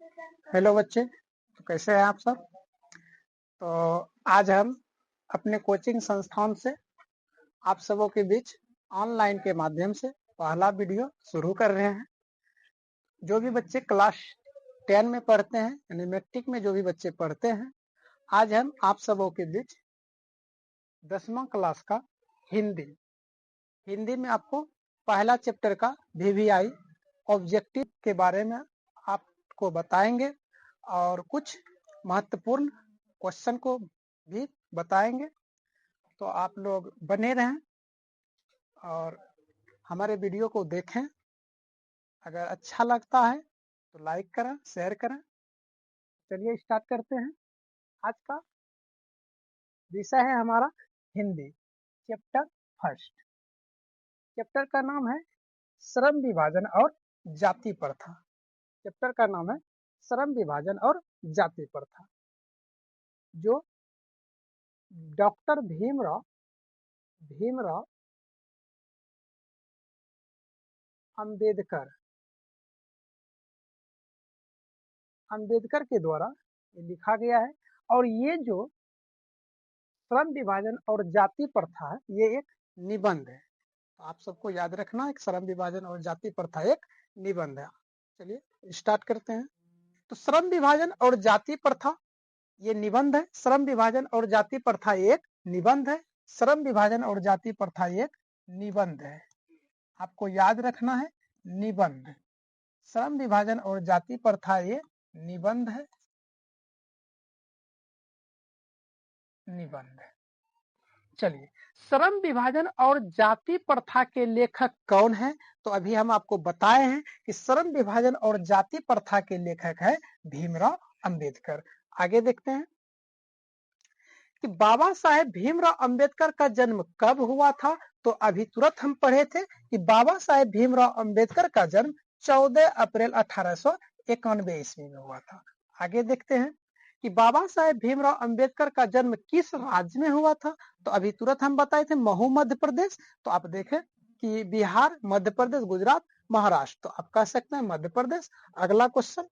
Hello बच्चे, तो कैसे हैं आप सब। तो आज हम अपने कोचिंग संस्थान से आप सबों के बीच ऑनलाइन के माध्यम से पहला वीडियो शुरू कर रहे हैं। जो भी बच्चे क्लास 10 में पढ़ते हैं यानी मैट्रिक में जो भी बच्चे पढ़ते हैं, आज हम आप सबों के बीच 10वां क्लास का हिंदी में आपको पहला चैप्टर का VVI ऑब्जेक्टिव के बारे में आपको बताएंगे और कुछ महत्वपूर्ण क्वेश्चन को भी बताएंगे। तो आप लोग बने रहें और हमारे वीडियो को देखें। अगर अच्छा लगता है तो लाइक करें, शेयर करें। चलिए स्टार्ट करते हैं। आज का विषय है हमारा हिंदी, चैप्टर फर्स्ट। चैप्टर का नाम है श्रम विभाजन और जाति प्रथा। चैप्टर का नाम है श्रम विभाजन और जाति प्रथा, जो डॉक्टर भीमराव अंबेडकर के द्वारा लिखा गया है। और ये जो श्रम विभाजन और जाति प्रथा है, ये एक निबंध है। तो आप सबको याद रखना, एक श्रम विभाजन और जाति प्रथा एक निबंध है। चलिए स्टार्ट करते हैं। तो श्रम विभाजन और जाति प्रथा ये निबंध है। श्रम विभाजन और जाति प्रथा एक निबंध है। श्रम विभाजन और जाति प्रथा एक निबंध है। आपको याद रखना है, निबंध। श्रम विभाजन और जाति प्रथा ये निबंध है, निबंध। चलिए, श्रम विभाजन और जाति प्रथा के लेखक कौन है? तो अभी हम आपको बताए हैं कि श्रम विभाजन और जाति प्रथा के लेखक है भीमराव अंबेडकर। आगे देखते हैं कि बाबा साहेब भीमराव अंबेडकर का जन्म कब हुआ था। तो अभी तुरंत हम पढ़े थे कि बाबा साहेब भीमराव अंबेडकर का जन्म 14 अप्रैल 1891 ईस्वी में हुआ था। आगे देखते हैं कि बाबा साहेब भीमराव अंबेडकर का जन्म किस राज्य में हुआ था। तो अभी तुरंत हम बताए थे महू मध्य प्रदेश। तो आप देखें कि बिहार, मध्य प्रदेश, गुजरात, महाराष्ट्र, तो आप कह सकते हैं मध्य प्रदेश। अगला क्वेश्चन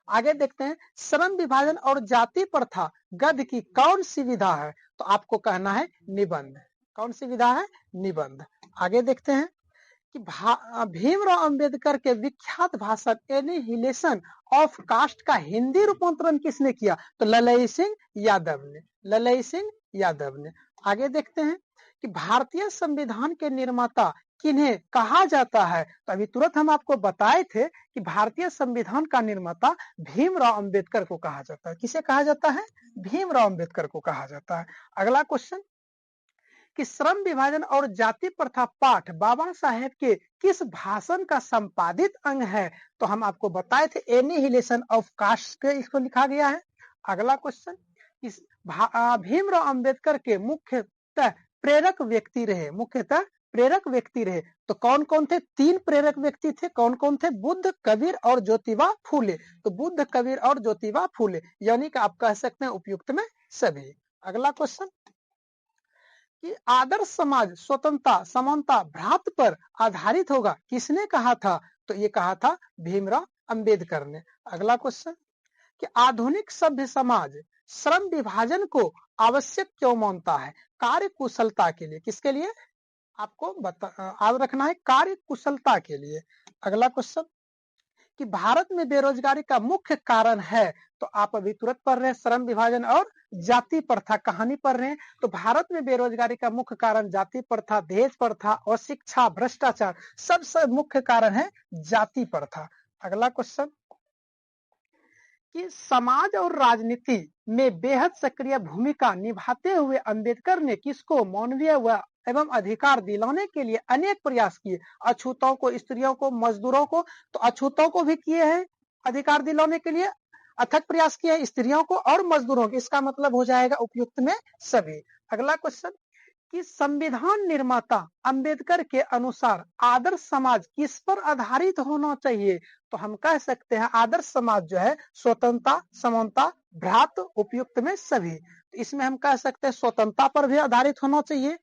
आगे देखते हैं, श्रम विभाजन और जाति प्रथा गद्य की कौन सी विधा है। तो आपको कहना है निबंध। कौन सी विधा है? निबंध। आगे देखते हैं कि भीमराव अंबेडकर के विख्यात भाषण एनिहिलेशन ऑफ कास्ट का हिंदी रूपांतरण किसने किया। तो ललई सिंह यादव ने। आगे देखते हैं कि भारतीय संविधान के निर्माता किन्हें कहा जाता है। तो अभी तुरंत हम आपको बताए थे कि भारतीय संविधान का निर्माता भीमराव अंबेडकर को कहा जाता है। किसे कहा जाता है? भीमराव अंबेडकर को कहा जाता है। अगला क्वेश्चन कि श्रम विभाजन और जाति प्रथा पाठ बाबा साहेब के किस भाषण का संपादित अंग है। तो हम आपको बताए थे एनिहिलेशन ऑफ कास्ट, इसको लिखा गया है। अगला क्वेश्चन, भीमराव अंबेडकर के मुख्यतः प्रेरक व्यक्ति रहे। तो कौन कौन थे? 3 प्रेरक व्यक्ति थे। कौन कौन थे? बुद्ध, कबीर और ज्योतिबा फूले। तो बुद्ध, कबीर और ज्योतिबा फूले, यानी कि आप कह सकते हैं उपयुक्त में सभी। अगला क्वेश्चन कि आदर्श समाज स्वतंत्रता, समानता, भ्रातृत्व पर आधारित होगा, किसने कहा था। तो ये कहा था भीमराव अंबेडकर ने। अगला क्वेश्चन कि आधुनिक सभ्य समाज श्रम विभाजन को आवश्यक क्यों मानता है। कार्य कुशलता के लिए। किसके लिए? आपको याद रखना है, कार्य कुशलता के लिए। अगला क्वेश्चन कि भारत में बेरोजगारी का मुख्य कारण है। तो आप अभी तुरंत पढ़ रहे हैं श्रम विभाजन और जाति प्रथा, कहानी पढ़ रहे हैं। तो भारत में बेरोजगारी का मुख्य कारण जाति प्रथा, दहेज प्रथा, अशिक्षा, भ्रष्टाचार, सबसे मुख्य कारण है जाति प्रथा। अगला क्वेश्चन कि समाज और राजनीति में बेहद सक्रिय भूमिका निभाते हुए अंबेडकर ने किसको मानवीय एवं अधिकार दिलाने के लिए अनेक प्रयास किए। अछूतों को, स्त्रियों को, मजदूरों को। तो अछूतों को भी किए हैं अधिकार दिलाने के लिए, अथक प्रयास किए हैं स्त्रियों को और मजदूरों को। इसका मतलब हो जाएगा उपयुक्त में सभी। अगला क्वेश्चन कि संविधान निर्माता अंबेडकर के अनुसार आदर्श समाज किस पर आधारित होना चाहिए। तो हम कह सकते हैं आदर्श समाज जो है स्वतंत्रता, समानता, भ्रातृत्व, उपयुक्त में सभी। तो इसमें हम कह सकते हैं स्वतंत्रता पर भी आधारित होना चाहिए,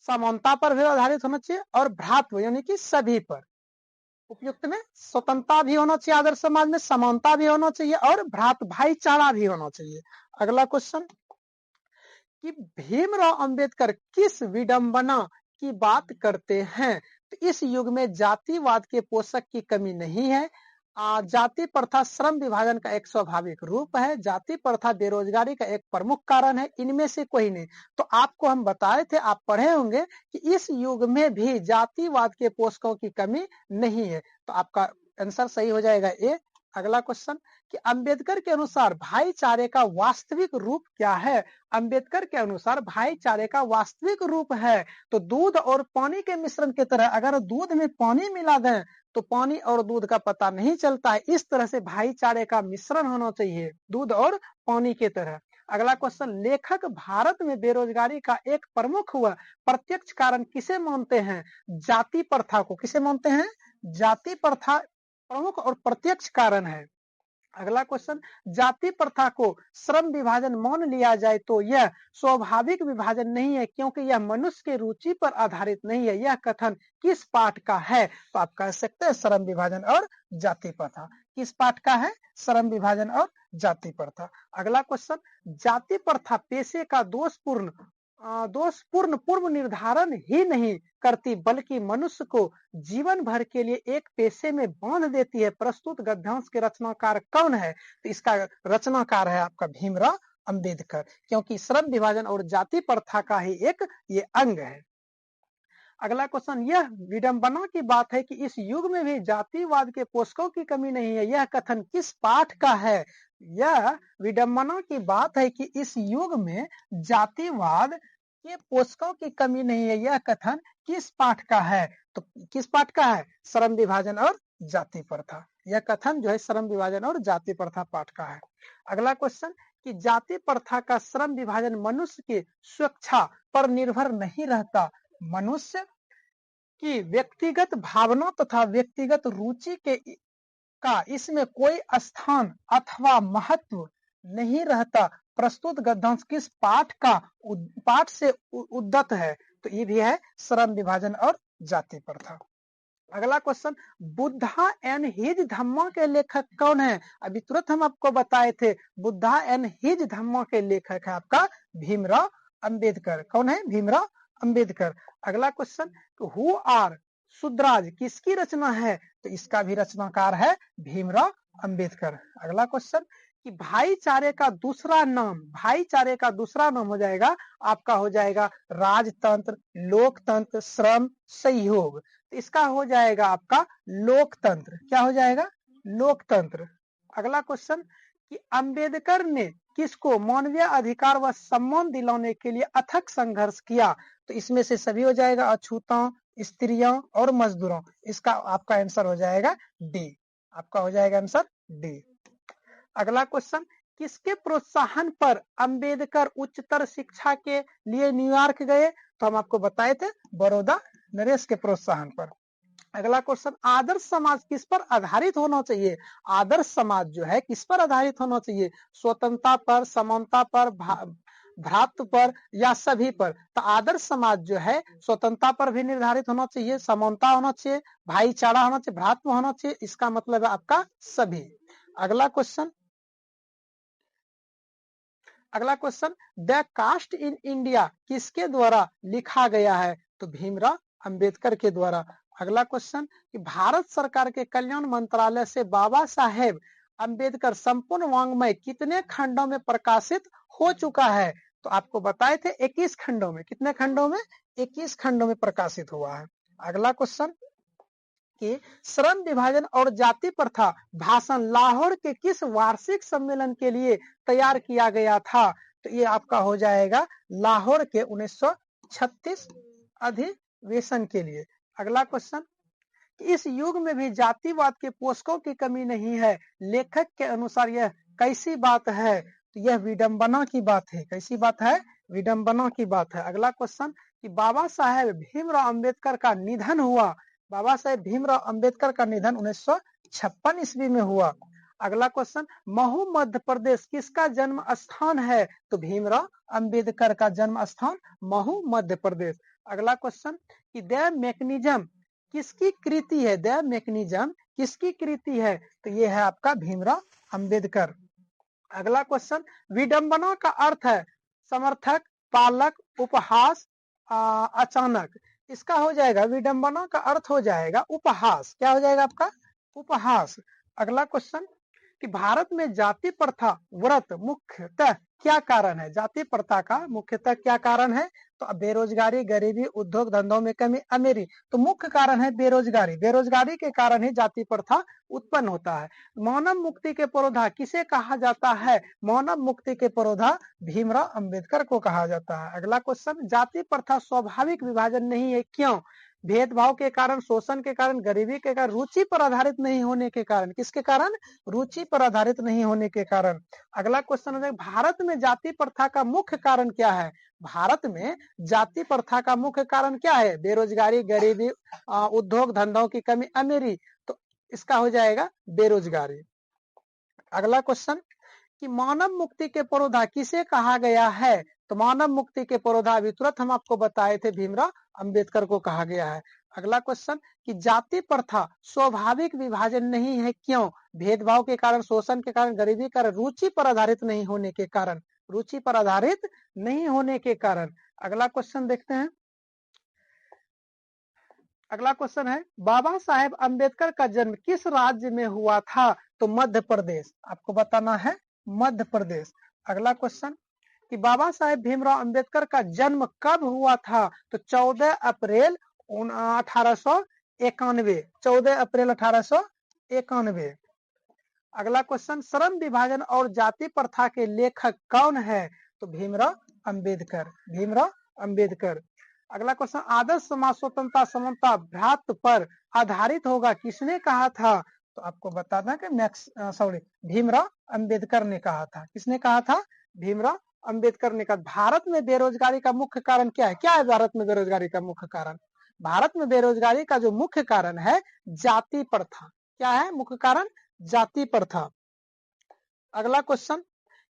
समानता पर भी आधारित होना चाहिए और भ्रातृत्व यानी कि सभी पर। उपयुक्त में स्वतंत्रता भी होना चाहिए, आदर्श समाज में समानता भी होना चाहिए और भ्रात भाईचारा भी होना चाहिए। अगला क्वेश्चन कि भीमराव अंबेडकर किस विडंबना की बात करते हैं? तो इस युग में जातिवाद के पोषक की कमी नहीं है। जाति प्रथा श्रम विभाजन का एक स्वाभाविक रूप है। जाति प्रथा बेरोजगारी का एक प्रमुख कारण है। इनमें से कोई नहीं। तो आपको हम बताए थे, आप पढ़े होंगे कि इस युग में भी जातिवाद के पोषकों की कमी नहीं है। तो आपका आंसर सही हो जाएगा ए। अगला क्वेश्चन कि अंबेडकर के अनुसार भाईचारे का वास्तविक रूप क्या है? अंबेडकर के अनुसार भाईचारे का वास्तविक रूप है तो दूध और पानी के मिश्रण की तरह, अगर दूध में पानी मिला दें तो पानी और दूध का पता नहीं चलता है। इस तरह से भाईचारे का मिश्रण होना चाहिए, दूध और पानी की तरह। अगला क्वेश्चन, लेखक भारत में बेरोजगारी का एक प्रमुख हुआ प्रत्यक्ष कारण किसे मानते हैं? जाति प्रथा को। किसे मानते हैं? जाति प्रथा प्रमुख और प्रत्यक्ष कारण है। अगला क्वेश्चन, जाति प्रथा को श्रम विभाजन मान लिया जाए तो यह स्वाभाविक विभाजन नहीं है क्योंकि यह मनुष्य के रुचि पर आधारित नहीं है। यह कथन किस पाठ का है? तो आप कह सकते हैं श्रम विभाजन और जाति प्रथा। किस पाठ का है? श्रम विभाजन और जाति प्रथा। अगला क्वेश्चन, जाति प्रथा पेशे का दोषपूर्ण पूर्व निर्धारण ही नहीं करती बल्कि मनुष्य को जीवन भर के लिए एक पेशे में बांध देती है। प्रस्तुत गद्यांश के रचनाकार कौन है? तो इसका रचनाकार है आपका भीमराव अंबेडकर, क्योंकि श्रम विभाजन और जाति प्रथा का ही एक ये अंग है। अगला क्वेश्चन, यह विडंबना की बात है कि इस युग में भी जातिवाद के पोषकों की कमी नहीं है। यह कथन किस पाठ का है? यह विडंबना की बात है कि इस युग में जातिवाद के पोषकों की कमी नहीं है। यह कथन किस पाठ का है? तो किस पाठ का है? श्रम विभाजन और जाति प्रथा। यह कथन जो है श्रम विभाजन और जाति प्रथा पाठ का है। अगला क्वेश्चन कि जाति प्रथा का श्रम विभाजन मनुष्य की स्वेच्छा पर निर्भर नहीं रहता। मनुष्य की व्यक्तिगत भावना तथा व्यक्तिगत रुचि का इसमें कोई स्थान अथवा महत्व नहीं रहता। प्रस्तुत गद्यांश किस पाठ से उद्धत है? तो ये भी है श्रम विभाजन और जाति प्रथा। अगला क्वेश्चन, बुद्धा एंड हिज धम्मा के लेखक कौन है? अभी तुरंत हम आपको बताए थे, बुद्धा एंड हिज धम्मा के लेखक है आपका भीमराव अंबेडकर। कौन है? भीमराव अंबेडकर। अगला क्वेश्चन, हु आर शूद्राज किसकी रचना है? तो इसका भी रचनाकार है भीमराव अंबेडकर। अगला क्वेश्चन कि भाईचारे का दूसरा नाम हो जाएगा आपका, हो जाएगा राजतंत्र, लोकतंत्र, श्रम, सहयोग। तो इसका हो जाएगा आपका लोकतंत्र। क्या हो जाएगा? लोकतंत्र। अगला क्वेश्चन कि अंबेडकर ने किसको मानवीय अधिकार व सम्मान दिलाने के लिए अथक संघर्ष किया? तो इसमें से सभी हो जाएगा, अछूतों, स्त्रियों और मजदूरों। इसका आपका आंसर हो जाएगा डी। आपका हो जाएगा आंसर डी। अगला क्वेश्चन, किसके प्रोत्साहन पर अंबेडकर उच्चतर शिक्षा के लिए न्यूयॉर्क गए? तो हम आपको बताए थे बड़ौदा नरेश के प्रोत्साहन पर। अगला क्वेश्चन, आदर्श समाज किस पर आधारित होना चाहिए? आदर्श समाज जो है किस पर आधारित होना चाहिए? स्वतंत्रता पर, समानता पर, भ्रातृत्व पर या सभी पर? तो आदर्श समाज जो है स्वतंत्रता पर भी निर्धारित होना चाहिए, समानता होना चाहिए, भाईचारा होना चाहिए, भ्रातृत्व होना चाहिए। इसका मतलब है आपका सभी। अगला question, the caste in India किसके द्वारा लिखा गया है? तो भीमराव अंबेडकर के द्वारा। अगला क्वेश्चन कि भारत सरकार के कल्याण मंत्रालय से बाबा साहेब अंबेडकर संपूर्ण वांग्मय कितने खंडों में प्रकाशित हो चुका है? तो आपको बताए थे 21 खंडों में। कितने खंडों में? 21 खंडों में प्रकाशित हुआ है। अगला क्वेश्चन कि श्रम विभाजन और जाति प्रथा भाषण लाहौर के किस वार्षिक सम्मेलन के लिए तैयार किया गया था? तो ये आपका हो जाएगा लाहौर के 1936 अधिवेशन के लिए। अगला क्वेश्चन, इस युग में भी जातिवाद के पोषकों की कमी नहीं है। लेखक के अनुसार यह कैसी बात है? तो यह विडंबना की बात है। कैसी बात है? विडंबना की बात है। अगला क्वेश्चन कि बाबा साहेब भीमराव अंबेडकर का निधन हुआ। बाबा साहेब भीमराव अंबेडकर का निधन 1956 ईस्वी में हुआ। अगला क्वेश्चन, महू मध्य प्रदेश किसका जन्म स्थान है? तो भीमराव अंबेडकर का जन्म स्थान महू मध्य प्रदेश। अगला क्वेश्चन कि द मैकेनिज्म किसकी कृति है, द मैकेनिज्म किसकी कृति है, तो ये है आपका भीमराव अंबेडकर। अगला क्वेश्चन, विडंबना का अर्थ है समर्थक, पालक, उपहास, अचानक। इसका हो जाएगा, विडंबना का अर्थ हो जाएगा उपहास। क्या हो जाएगा आपका, उपहास। अगला क्वेश्चन, कि भारत में जाति प्रथा व्रत मुख्यतः क्या कारण है, जाति प्रथा का मुख्यतः क्या कारण है, तो बेरोजगारी, गरीबी, उद्योग धंधों में कमी, अमीरी। तो मुख्य कारण है बेरोजगारी, बेरोजगारी के कारण ही जाति प्रथा उत्पन्न होता है। मानव मुक्ति के पुरोधा किसे कहा जाता है, मानव मुक्ति के पुरोधा भीमराव अंबेडकर को कहा जाता है। अगला क्वेश्चन, जाति प्रथा स्वाभाविक विभाजन नहीं है, क्यों, भेदभाव के कारण, शोषण के कारण, गरीबी के कारण, रुचि पर आधारित नहीं होने के कारण। किसके कारण, रुचि पर आधारित नहीं होने के कारण। अगला क्वेश्चन है, भारत में जाति प्रथा का मुख्य कारण क्या है, भारत में जाति प्रथा का मुख्य कारण क्या है, बेरोजगारी, गरीबी, उद्योग धंधों की कमी, अमीरी। तो इसका हो जाएगा बेरोजगारी। अगला क्वेश्चन, कि मानव मुक्ति के पुरोधा किसे कहा गया है, तो मानव मुक्ति के पुरोधा अभी तुरंत हम आपको बताए थे भीमराव अंबेडकर को कहा गया है। अगला क्वेश्चन, कि जाति प्रथा स्वाभाविक विभाजन नहीं है, क्यों, भेदभाव के कारण, शोषण के कारण, गरीबी के कारण, रुचि पर आधारित नहीं होने के कारण, रुचि पर आधारित नहीं होने के कारण। अगला क्वेश्चन देखते हैं। अगला क्वेश्चन है, बाबा साहेब अंबेडकर का जन्म किस राज्य में हुआ था, तो मध्य प्रदेश। आपको बताना है मध्य प्रदेश। अगला क्वेश्चन, कि बाबा साहेब भीमराव अंबेडकर का जन्म कब हुआ था, तो 14 अप्रैल 1891, 14 अप्रैल 1891। अगला क्वेश्चन, श्रम विभाजन और जाति प्रथा के लेखक कौन है, तो भीमराव अंबेडकर, भीमराव अंबेडकर। अगला क्वेश्चन, आदर्श समाज स्वतंत्रता, समानता, भ्रातृत्व पर आधारित होगा, किसने कहा था, तो आपको बताना कि भीमराव अंबेडकर ने कहा था। किसने कहा था, भीमराव अंबेडकर ने कहा। भारत में बेरोजगारी का मुख्य कारण क्या है, क्या है भारत में बेरोजगारी का मुख्य कारण, भारत में बेरोजगारी का जो मुख्य कारण है जाति प्रथा। क्या है मुख्य कारण, जाति प्रथा। अगला क्वेश्चन,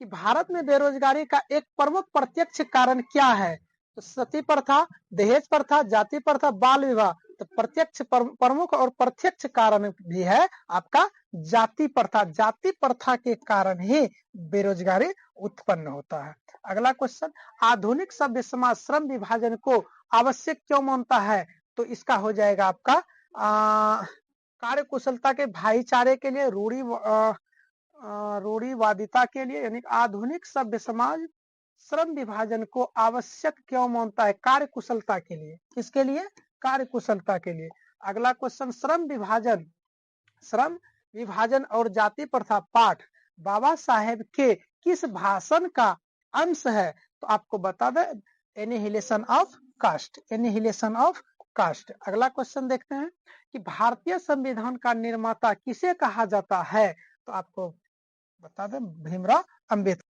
कि भारत में बेरोजगारी का एक प्रमुख प्रत्यक्ष कारण क्या है, तो सती प्रथा, दहेज प्रथा, जाति प्रथा, बाल विवाह। तो प्रत्यक्ष, प्रमुख और प्रत्यक्ष कारण भी है आपका जाति प्रथा, जाति प्रथा के कारण ही बेरोजगारी उत्पन्न होता है। अगला क्वेश्चन, आधुनिक सभ्य समाज श्रम विभाजन को आवश्यक क्यों मानता है, तो इसका हो जाएगा आपका कार्य कुशलता के, भाईचारे के लिए, रूढ़िवादिता के लिए, यानी आधुनिक सभ्य समाज श्रम विभाजन को आवश्यक क्यों मानता है, कार्य कुशलता के लिए। किसके लिए, कार्य कुशलता के लिए। अगला क्वेश्चन, श्रम विभाजन और जाति प्रथा पाठ बाबा साहेब के किस भाषण का अंश है, तो आपको बता दें annihilation of caste, annihilation of caste. अगला क्वेश्चन देखते हैं, कि भारतीय संविधान का निर्माता किसे कहा जाता है, तो आपको बता दें भीमराव अंबेडकर।